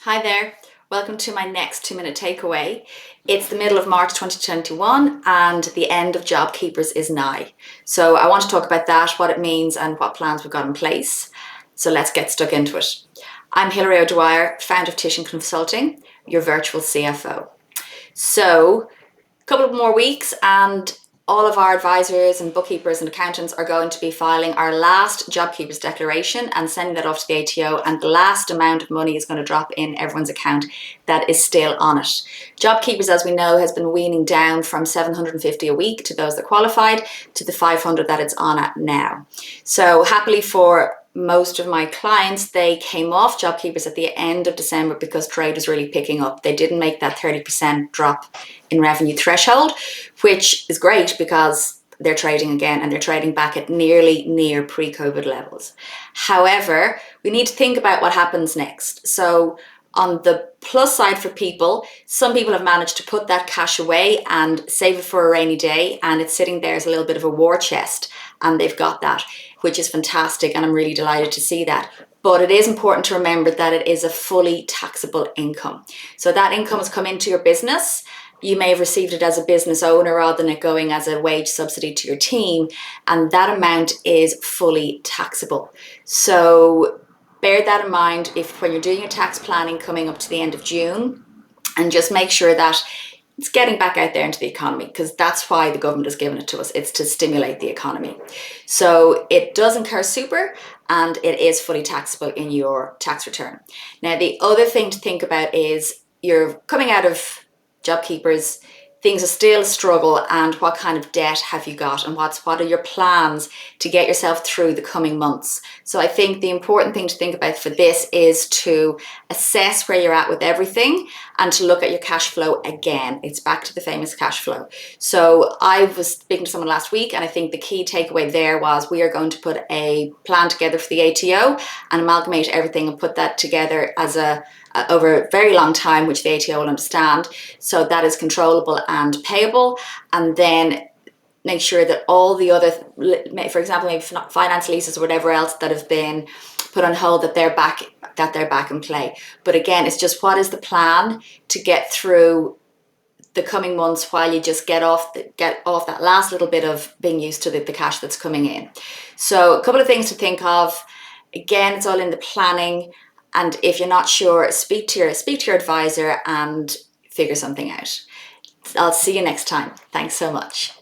Hi there, welcome to my next 2-minute takeaway. It's the middle of March 2021 and the end of Jobkeepers is nigh. So I want to talk about that, what it means and what plans we've got in place. So let's get stuck into it. I'm Hilary O'Dwyer, founder of Titian Consulting, your virtual CFO. So a couple of more weeks and all of our advisors and bookkeepers and accountants are going to be filing our last Jobkeepers declaration and sending that off to the ATO, and the last amount of money is going to drop in everyone's account that is still on it. Jobkeepers, as we know, has been weaning down from 750 a week to those that qualified to the 500 that it's on at now. So happily for most of my clients, they came off Jobkeepers at the end of December because trade was really picking up. They didn't make that 30% drop in revenue threshold, which is great because they're trading again and they're trading back at near pre-COVID levels. However, we need to think about what happens next. So on the plus side for people, some people have managed to put that cash away and save it for a rainy day, and it's sitting there as a little bit of a war chest, and they've got that, which is fantastic, and I'm really delighted to see that. But it is important to remember that it is a fully taxable income. So that income has come into your business. You may have received it as a business owner rather than it going as a wage subsidy to your team, and that amount is fully taxable. So bear that in mind when you're doing your tax planning coming up to the end of June, and just make sure that it's getting back out there into the economy, because that's why the government has given it to us. It's to stimulate the economy. So it does incur super and it is fully taxable in your tax return. Now, the other thing to think about is you're coming out of Jobkeepers, things are still a struggle, and what kind of debt have you got, and what are your plans to get yourself through the coming months? So I think the important thing to think about for this is to assess where you're at with everything and to look at your cash flow again. It's back to the famous cash flow. So I was speaking to someone last week, and I think the key takeaway there was we are going to put a plan together for the ATO and amalgamate everything and put that together as over a very long time, which the ATO will understand, so that is controllable and payable. And then make sure that all the other, for example, maybe finance leases or whatever else that have been put on hold, that they're back in play. But again, it's just what is the plan to get through the coming months while you just get off that last little bit of being used to the cash that's coming in. So a couple of things to think of. Again, it's all in the planning. And if you're not sure, speak to your advisor and figure something out. I'll see you next time. Thanks so much.